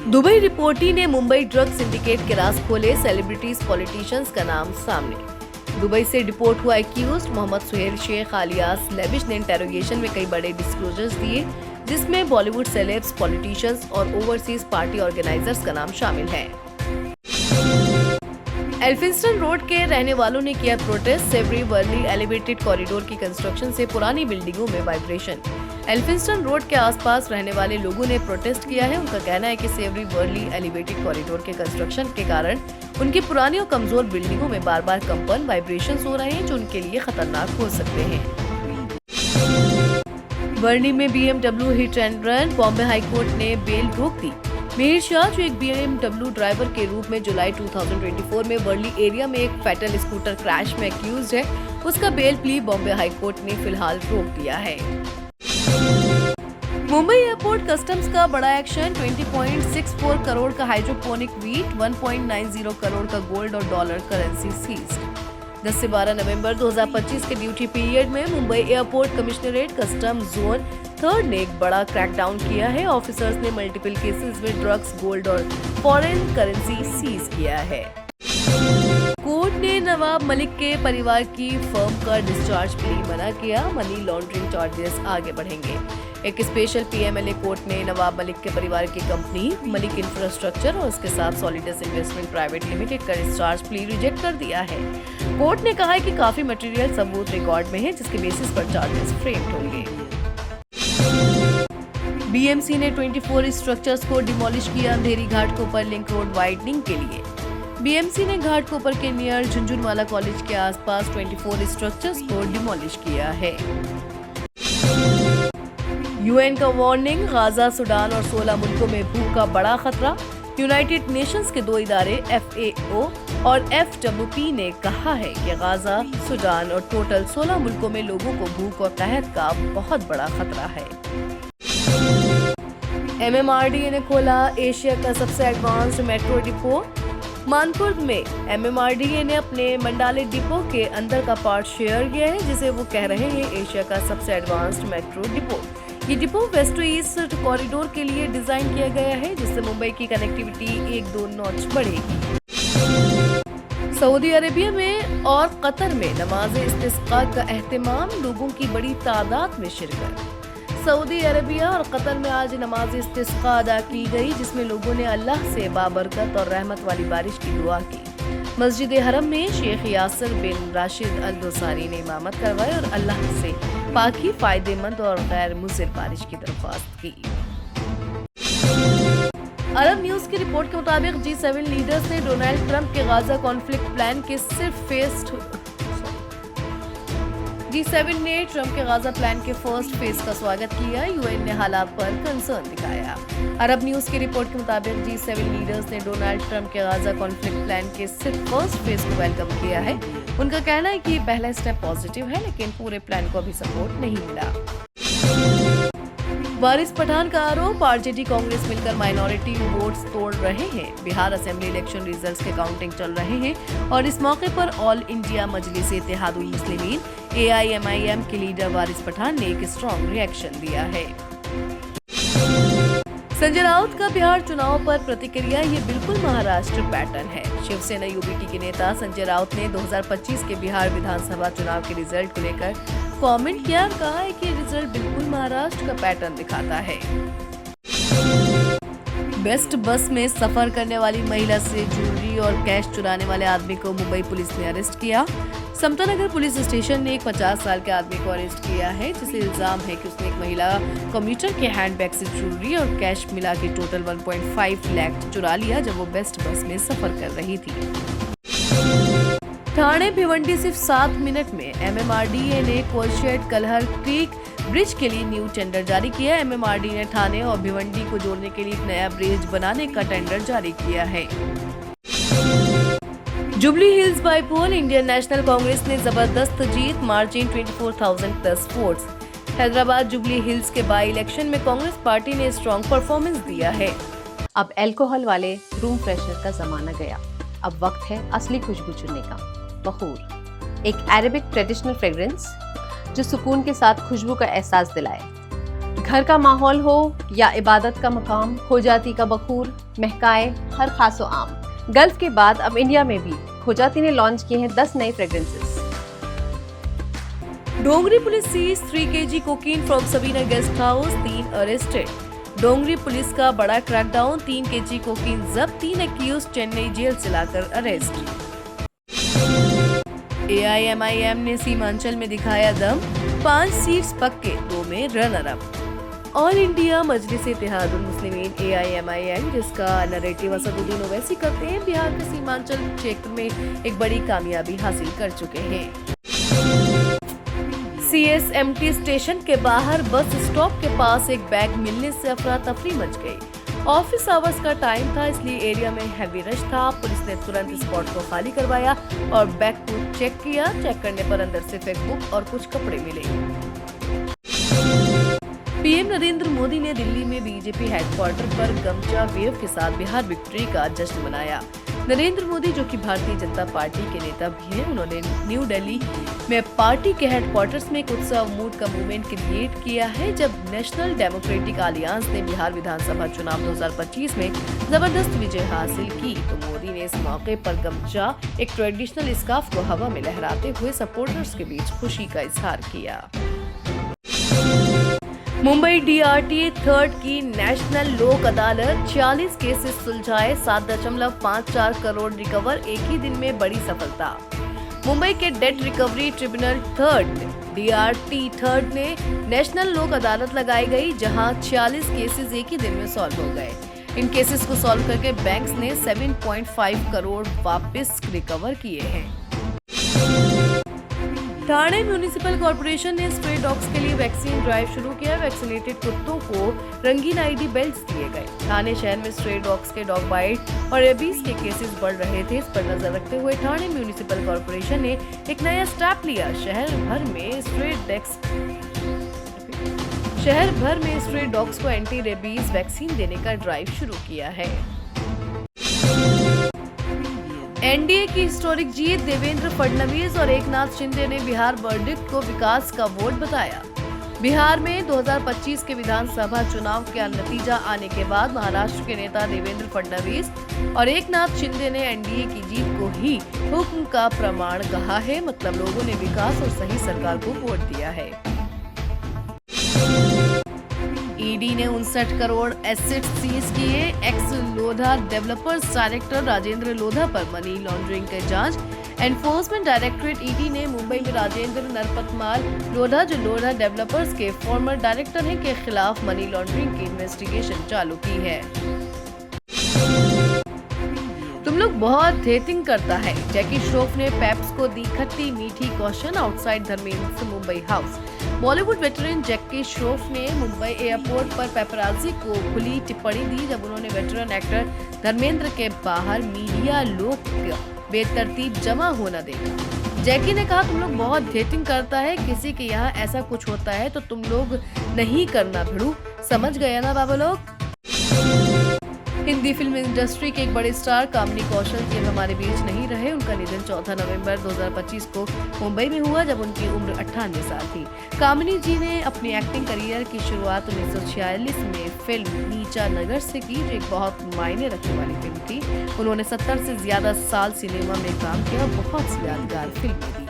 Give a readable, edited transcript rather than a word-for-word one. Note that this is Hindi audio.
दुबई रिपोर्टी ने मुंबई ड्रग सिंडिकेट के राज खोले, सेलिब्रिटीज पॉलिटिशियंस का नाम सामने। दुबई से डिपोर्ट हुआ एक्यूज्ड मोहम्मद सुहेल शेख आलियास लेविश ने इंटेरोगेशन में कई बड़े डिस्क्लोजर्स दिए, जिसमें बॉलीवुड सेलेब्स, पॉलिटिशियंस और ओवरसीज पार्टी ऑर्गेनाइजर्स का नाम शामिल है। एल्फिंस्टन रोड के रहने वालों ने किया protest, Sewri Worli elevated corridor की कंस्ट्रक्शन से पुरानी बिल्डिंगों में वाइब्रेशन। एल्फिंस्टन रोड के आसपास रहने वाले लोगों ने प्रोटेस्ट किया है। उनका कहना है कि सेवरी वर्ली एलिवेटेड कॉरिडोर के कंस्ट्रक्शन के कारण उनकी पुरानी और कमजोर बिल्डिंगों में बार बार कंपन, वाइब्रेशंस हो रहे हैं, जो उनके लिए खतरनाक हो सकते हैं। वर्ली में BMW hit and run, Bombay high court ने बेल रोक दी। मिहिर शाह, जो एक BMW ड्राइवर के रूप में जुलाई 2024 में वर्ली एरिया में एक फैटल स्कूटर क्रैश में एक्यूज्ड है, उसका बेल प्ली बॉम्बे हाईकोर्ट ने फिलहाल रोक दिया है। मुंबई एयरपोर्ट कस्टम्स का बड़ा एक्शन, 20.64 करोड़ का हाइड्रोपोनिक वीट, 1.90 करोड़ का गोल्ड और डॉलर करेंसी सीज्ड। 10 से 12 नवंबर 2025 के ड्यूटी पीरियड में Mumbai airport commissionerate custom zone 3 ने एक बड़ा क्रैकडाउन किया है। ऑफिसर्स ने मल्टीपल केसेस में ड्रग्स, गोल्ड और फॉरेन करेंसी सीज किया है। कोर्ट ने नवाब मलिक के परिवार की फर्म का डिस्चार्ज प्ली मना किया, मनी लॉन्ड्रिंग चार्जेस आगे बढ़ेंगे। एक स्पेशल PMLA कोर्ट ने नवाब मलिक के परिवार की कंपनी मलिक इंफ्रास्ट्रक्चर और उसके साथ सॉलिडस इन्वेस्टमेंट प्राइवेट लिमिटेड का डिस्चार्ज प्ली रिजेक्ट कर दिया है। कोर्ट ने कहा है कि काफी मटेरियल सबूत रिकॉर्ड में है, जिसके बेसिस पर चार्जेस फ्रेम्ड होंगे। BMC ने 24 स्ट्रक्चर्स को डिमोलिश किया, अंधेरी घाट कोपर लिंक रोड वाइडनिंग के लिए। BMC ने घाट कोपर के नियर झुंझुनवाला कॉलेज के आसपास 24 स्ट्रक्चर्स को डिमोलिश किया है। UN का वार्निंग, गाजा, सूडान और 16 मुल्कों में भूख का बड़ा खतरा। यूनाइटेड नेशंस के 2 इदारे FAO और FWP ने कहा है कि गाजा, सूडान और टोटल 16 मुल्कों में लोगों को भूख और कहत का बहुत बड़ा खतरा है। MMRDA ने खोला एशिया का सबसे एडवांस्ड मेट्रो डिपो। मानकुर्द में MMRDA ने अपने मंडाले डिपो के अंदर का पार्ट शेयर किया है, जिसे वो कह रहे हैं एशिया का सबसे एडवांस्ड मेट्रो डिपो। ये depot west to east corridor के लिए डिजाइन किया गया है, जिससे मुंबई की कनेक्टिविटी 1-2 नॉच बढ़ेगी। सऊदी अरेबिया में और कतर में नमाज इस्तिस्का का एहतमाम, लोगों की बड़ी तादाद में शिरकत। सऊदी अरेबिया और कतर में आज नमाज इस्तिस्का अदा की गई, जिसमें लोगों ने अल्लाह से बाबरकत और रहमत वाली बारिश की दुआ की। मस्जिद हरम में शेख यासिर बिन राशिद अल दोसारी ने इमामत करवाई और अल्लाह से पाकी, फायदेमंद और गैर मुज़िर बारिश की दरख्वास्त की। अरब न्यूज की रिपोर्ट के मुताबिक G7 लीडर्स ने डोनाल्ड ट्रंप के गाजा कॉन्फ्लिक्ट प्लान के G7 ने ट्रंप के गाजा प्लान के फर्स्ट फेज का स्वागत किया। UN ने हालात पर कंसर्न दिखाया। अरब न्यूज की रिपोर्ट के मुताबिक G7 लीडर्स ने डोनाल्ड ट्रंप के गाजा कॉन्फ्लिक्ट प्लान के सिर्फ फर्स्ट फेज को वेलकम किया है। उनका कहना है कि पहला स्टेप पॉजिटिव है, लेकिन पूरे प्लान को अभी सपोर्ट नहीं मिला। वारिस पठान का आरोप, RJD कांग्रेस मिलकर माइनॉरिटी वोट्स तोड़ रहे हैं। बिहार असेंबली इलेक्शन रिजल्ट्स के काउंटिंग चल रहे हैं और इस मौके पर ऑल इंडिया मजलिस इत्तेहादुल मुस्लिमीन AIMIM के लीडर वारिस पठान ने एक स्ट्रॉन्ग रिएक्शन दिया है। संजय राउत का बिहार चुनाव पर प्रतिक्रिया, ये बिल्कुल महाराष्ट्र पैटर्न है। शिवसेना UBT के नेता संजय राउत ने 2025 के बिहार विधानसभा चुनाव के रिजल्ट को लेकर कमेंट किया और कहा है कि रिजल्ट बिल्कुल महाराष्ट्र का पैटर्न दिखाता है। बेस्ट बस में सफर करने वाली महिला से ज्वेलरी और कैश चुराने वाले आदमी को मुंबई पुलिस ने अरेस्ट किया। समतानगर पुलिस स्टेशन ने एक 50 साल के आदमी को अरेस्ट किया है, जिसे इल्जाम है कि उसने एक महिला कम्यूटर के हैंडबैग से ज्वेलरी और कैश मिला के टोटल 1.5 लाख चुरा लिया, जब वो बेस्ट बस में सफर कर रही थी। ठाणे भिवंडी सिर्फ 7 मिनट में MMRDA ने कोलशेड कलहर क्रीक ब्रिज के लिए न्यू टेंडर जारी किया। MMRDA ने ठाणे और भिवंडी को जोड़ने के लिए एक नया ब्रिज बनाने का टेंडर जारी किया है। जुबली हिल्स बाईपोल, इंडियन नेशनल कांग्रेस ने जबरदस्त जीत, मार्जिन 24,000+ वोट्स। हैदराबाद जुबली हिल्स के बाई इलेक्शन में कांग्रेस पार्टी ने स्ट्रॉन्ग परफॉर्मेंस दिया है। अब अल्कोहल वाले रूम फ्रेशनर का जमाना गया, अब वक्त है असली खुशबू चुनने का। बखूर, एक अरेबिक ट्रेडिशनल फ्रेग्रेंस जो सुकून के साथ खुशबू का एहसास दिलाए। घर का माहौल हो या इबादत का मकाम, हो जाती का बखूर, महकाए हर खासो आम। गल्फ के बाद अब इंडिया में भी हो जाती ने लॉन्च किए हैं 10 नए fragrances. Dongri police seize 3 kg cocaine from Sabina guest house, 3 arrested. Dongri police का बड़ा क्रैकडाउन, 3 kg कोकीन जब्त, 3 एक्यूज चेन्नई जेल से लाकर अरेस्ट। AIMIM ने सीमांचल में दिखाया दम, 5 सीट्स पक्के, 2 में रनर अप। ऑल इंडिया मजलिस इत्तेहादुल मुस्लिमीन AIMIM, जिसका नरेटिव असदुद्दीन ओवैसी करते हैं, बिहार के सीमांचल क्षेत्र में एक बड़ी कामयाबी हासिल कर चुके हैं। CSMT स्टेशन के बाहर बस स्टॉप के पास एक बैग मिलने से अफरा तफरी मच गई। ऑफिस आवर्स का टाइम था, इसलिए एरिया में हैवी रश था। पुलिस ने तुरंत स्पॉट को खाली करवाया और बैग को चेक किया। चेक करने पर अंदर से फेसबुक और कुछ कपड़े मिले। पीएम नरेंद्र मोदी ने दिल्ली में बीजेपी हेडक्वार्टर पर गमछा वेव के साथ बिहार विक्ट्री का जश्न मनाया। नरेंद्र मोदी, जो कि भारतीय जनता पार्टी के नेता भी हैं, उन्होंने न्यू दिल्ली में पार्टी के हेडक्वार्टर्स में एक उत्सव मूड का मूवमेंट क्रिएट किया है। जब नेशनल डेमोक्रेटिक अलायंस ने बिहार विधानसभा चुनाव 2025 में जबरदस्त विजय हासिल की, तो मोदी ने इस मौके पर गमछा, एक ट्रेडिशनल स्कार्फ को हवा में लहराते हुए सपोर्टर्स के बीच खुशी का इजहार किया। मुंबई DRTA थर्ड की नेशनल लोक अदालत 46 केसेस सुलझाए, 7.54 करोड़ रिकवर, एक ही दिन में बड़ी सफलता। मुंबई के date recovery tribunal third DRT third ने नेशनल लोक अदालत लगाई गई, जहां 46 केसेस एक ही दिन में सॉल्व हो गए। इन केसेस को सॉल्व करके बैंक्स ने 7.5 करोड़ वापस रिकवर किए हैं। ठाणे म्यूनिसिपल कॉर्पोरेशन ने स्ट्रे डॉग्स के लिए वैक्सीन ड्राइव शुरू किया। वैक्सीनेटेड कुत्तों को रंगीन ID बेल्ट्स दिए गए। ठाणे शहर में स्ट्रे डॉग्स के डॉग बाइट और रेबीज के केसेस बढ़ रहे थे। इस पर नजर रखते हुए ठाणे म्यूनिसिपल कॉर्पोरेशन ने एक नया स्टेप लिया। शहर भर में स्ट्रे डॉग्स को एंटी रेबीज वैक्सीन देने का ड्राइव शुरू किया है। NDA की हिस्टोरिक जीत, देवेंद्र फडणवीस और एकनाथ शिंदे ने बिहार वर्डिक्ट को विकास का वोट बताया। बिहार में 2025 के विधानसभा चुनाव का नतीजा आने के बाद महाराष्ट्र के नेता देवेंद्र फडणवीस और एकनाथ शिंदे ने NDA की जीत को ही हुक्म का प्रमाण कहा है। मतलब लोगों ने विकास और सही सरकार को वोट दिया है। ED ने 59 करोड़ एसेट सीज किए। X Lodha developers director Rajendra Lodha पर मनी लॉन्ड्रिंग की जांच। एनफोर्समेंट डायरेक्टरेट ED ने मुंबई में राजेंद्र नरपतमाल लोधा, जो लोधा डेवलपर्स के फॉर्मर डायरेक्टर हैं, के खिलाफ मनी लॉन्ड्रिंग की इन्वेस्टिगेशन चालू की है। तुम लोग बहुत हेटिंग करता है, जैकी श्रॉफ ने पेप्स को दी खट्टी मीठी caution outside Dharmendra Mumbai house. Bollywood veteran Jackie Shroff ने मुंबई एयरपोर्ट पर पेपराजी को खुली टिप्पणी दी, जब उन्होंने वेटरन एक्टर धर्मेंद्र के बाहर मीडिया लोग बेतरतीब जमा होना देखा। जैकी ने कहा, तुम लोग बहुत हेटिंग करता है, किसी के यहाँ ऐसा कुछ होता है तो तुम लोग नहीं करना भिड़ू, समझ गया ना बाबा लोग। हिंदी फिल्म इंडस्ट्री के एक बड़े स्टार कामिनी कौशल जी हमारे बीच नहीं रहे। उनका निधन 14 नवंबर 2025 को मुंबई में हुआ, जब उनकी उम्र 98 साल थी। कामिनी जी ने अपनी एक्टिंग करियर की शुरुआत 1946 में फिल्म नीचा नगर से की, जो एक बहुत मायने रखने वाली फिल्म थी। उन्होंने 70 से ज्यादा साल सिनेमा में काम किया, बहुत सी यादगार फिल्में दी।